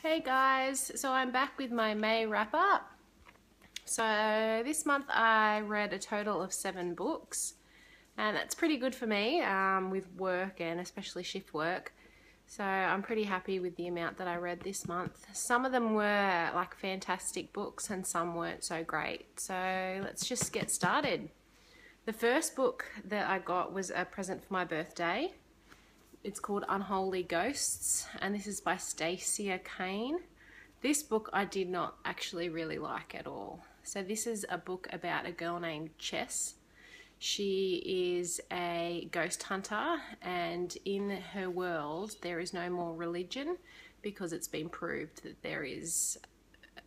Hey guys, so I'm back with my May wrap up. So this month I read a total of 7 books, and that's pretty good for me with work and especially shift work. So I'm pretty happy with the amount that I read this month. Some of them were like fantastic books and some weren't so great. So let's just get started. The first book that I got was a present for my birthday. It's called Unholy Ghosts, and this is by Stacia Kane. This book I did not actually really like at all. So this is a book about a girl named Chess. She is a ghost hunter, and in her world there is no more religion because it's been proved that there is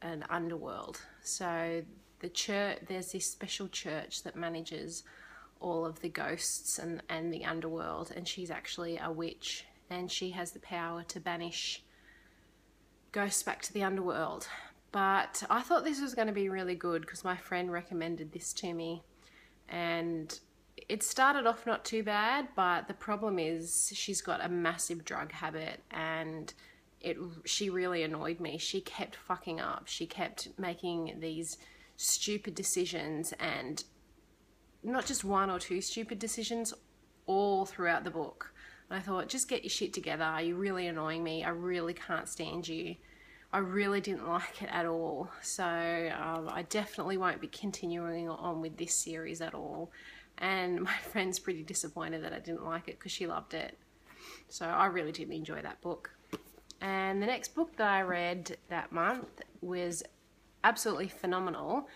an underworld. So the church, there's this special church that manages all of the ghosts and the underworld, and she's actually a witch, and she has the power to banish ghosts back to the underworld. But I thought this was going to be really good because my friend recommended this to me, and it started off not too bad, but the problem is she's got a massive drug habit, and she really annoyed me. She kept fucking up. She kept making these stupid decisions, and not just one or two stupid decisions, all throughout the book. And I thought, just get your shit together. You're really annoying me. I really can't stand you. I really didn't like it at all. So I definitely won't be continuing on with this series at all. And my friend's pretty disappointed that I didn't like it because she loved it. So I really didn't enjoy that book. And the next book that I read that month was absolutely phenomenal,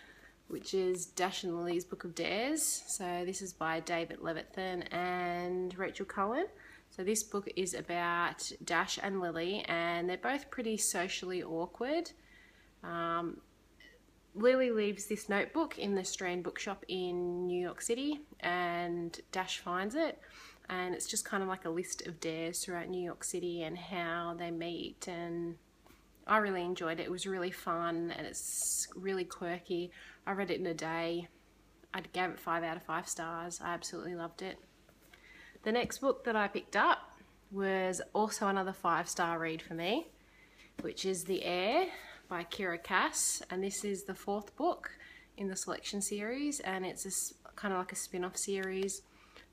which is Dash and Lily's Book of Dares. So this is by David Levithan and Rachel Cohen. So this book is about Dash and Lily, and they're both pretty socially awkward. Lily leaves this notebook in the Strand bookshop in New York City, and Dash finds it, and it's just kind of like a list of dares throughout New York City and how they meet, and I really enjoyed it. It was really fun and it's really quirky. I read it in a day. I gave it 5 out of 5 stars. I absolutely loved it. The next book that I picked up was also another 5-star read for me, which is The Heir by Kiera Cass, and this is the 4th book in the Selection series, and it's kind of like a spin-off series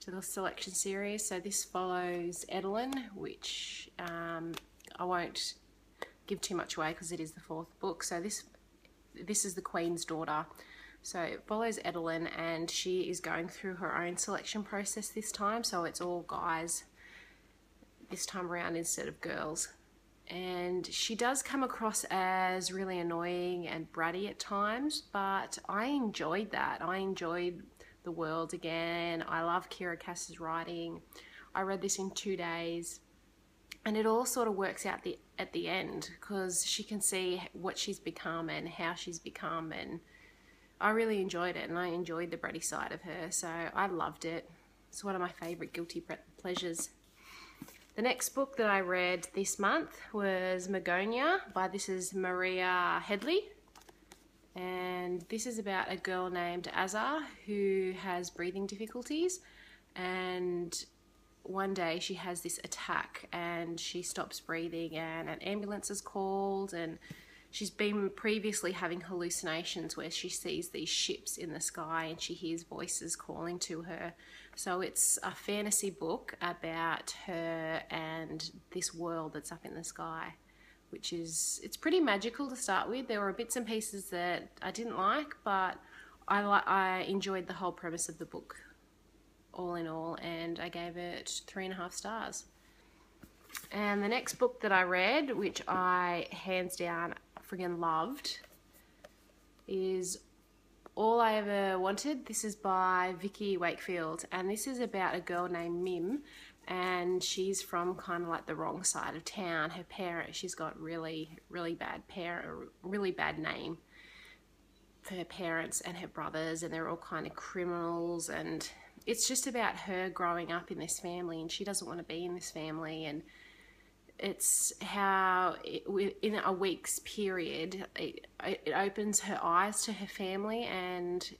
to the Selection series. So this follows Edelyn, which I won't give too much away because it is the 4th book. So this is the Queen's daughter. So it follows Edelyn, and she is going through her own selection process this time. So it's all guys this time around instead of girls. And she does come across as really annoying and bratty at times, but I enjoyed that. I enjoyed the world again. I love Kiera Cass's writing. I read this in 2 days. And it all sort of works out at the end because she can see what she's become and how she's become, and I really enjoyed it, and I enjoyed the bratty side of her, so I loved it. It's one of my favourite guilty pleasures. The next book that I read this month was Magonia by Maria Headley, and this is about a girl named Azar who has breathing difficulties, and one day she has this attack and she stops breathing, and an ambulance is called, and she's been previously having hallucinations where she sees these ships in the sky and she hears voices calling to her. So it's a fantasy book about her and this world that's up in the sky, which is, it's pretty magical to start with. There were bits and pieces that I didn't like, but I enjoyed the whole premise of the book all in all, and I gave it 3.5 stars. And the next book that I read, which I hands down friggin' loved, is All I Ever Wanted. This is by Vicky Wakefield, and this is about a girl named Mim, and she's from kind of like the wrong side of town. Her parents, she's got really bad name for her parents and her brothers, and they're all kind of criminals, and it's just about her growing up in this family, and she doesn't want to be in this family, and it's how in a week's period it opens her eyes to her family and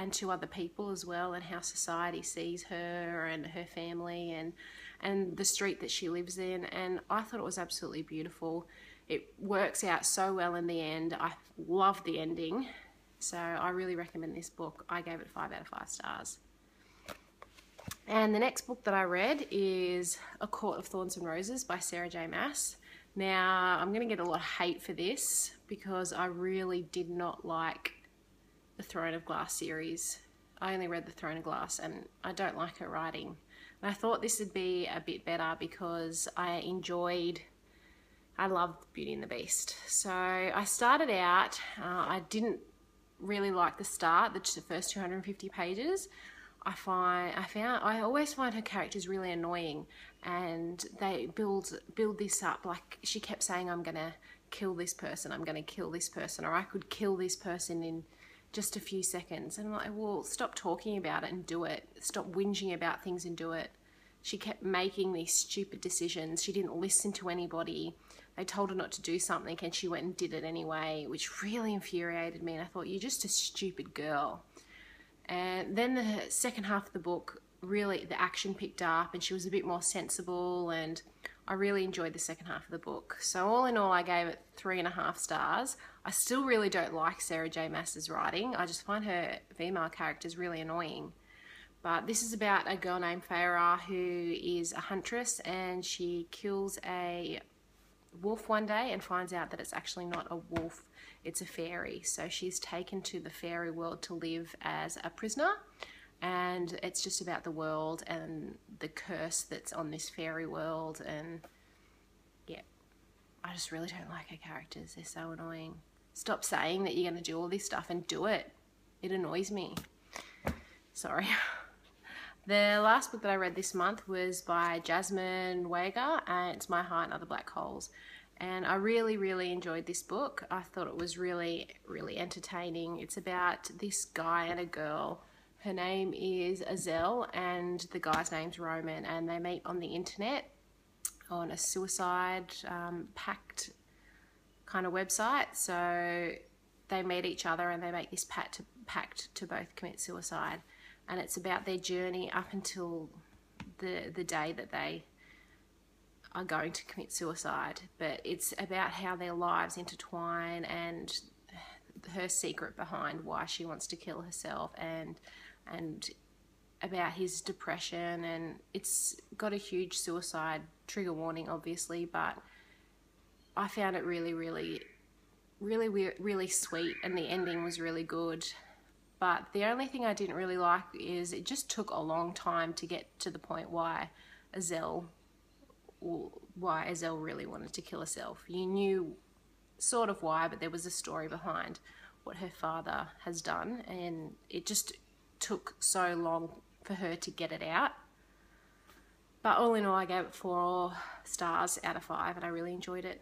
to other people as well, and how society sees her and her family, and and the street that she lives in, and I thought it was absolutely beautiful. It works out so well in the end. I love the ending, so I really recommend this book. I gave it 5 out of 5 stars. And the next book that I read is A Court of Thorns and Roses by Sarah J Maas. Now, I'm going to get a lot of hate for this because I really did not like the Throne of Glass series. I only read the Throne of Glass and I don't like her writing. And I thought this would be a bit better because I loved Beauty and the Beast. So I started out, I didn't really like the start, the first 250 pages. I always find her characters really annoying, and they build this up. Like, she kept saying, I'm gonna kill this person, I'm gonna kill this person, or I could kill this person in just a few seconds. And I'm like, well, stop talking about it and do it. Stop whinging about things and do it. She kept making these stupid decisions. She didn't listen to anybody. They told her not to do something and she went and did it anyway, which really infuriated me. And I thought, you're just a stupid girl. And then the second half of the book, really the action picked up and she was a bit more sensible, and I really enjoyed the second half of the book. So all in all, I gave it 3.5 stars. I still really don't like Sarah J Maas's writing. I just find her female characters really annoying. But this is about a girl named Feyre who is a huntress, and she kills a wolf one day and finds out that it's actually not a wolf, it's a fairy. So she's taken to the fairy world to live as a prisoner, and it's just about the world and the curse that's on this fairy world. And yeah, I just really don't like her characters. They're so annoying. Stop saying that you're going to do all this stuff and do it. It annoys me. Sorry. The last book that I read this month was by Jasmine Wager, and it's My Heart and Other Black Holes. And I really, really enjoyed this book. I thought it was really, really entertaining. It's about this guy and a girl. Her name is Azelle and the guy's name's Roman, and they meet on the internet on a suicide pact kind of website. So they meet each other and they make this pact to both commit suicide. And it's about their journey up until the day that they are going to commit suicide. But it's about how their lives intertwine and her secret behind why she wants to kill herself, and about his depression. And it's got a huge suicide trigger warning, obviously, but I found it really, really, really, really sweet, and the ending was really good. But the only thing I didn't really like is it just took a long time to get to the point why Azelle really wanted to kill herself. You knew sort of why, but there was a story behind what her father has done, and it just took so long for her to get it out. But all in all, I gave it 4 stars out of 5, and I really enjoyed it.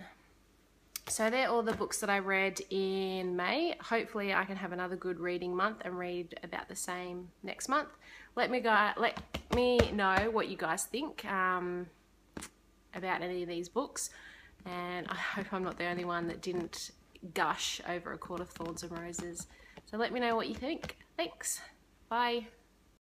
So they're all the books that I read in May. Hopefully I can have another good reading month and read about the same next month. Let me know what you guys think about any of these books, and I hope I'm not the only one that didn't gush over A Court of Thorns and Roses. So let me know what you think. Thanks. Bye.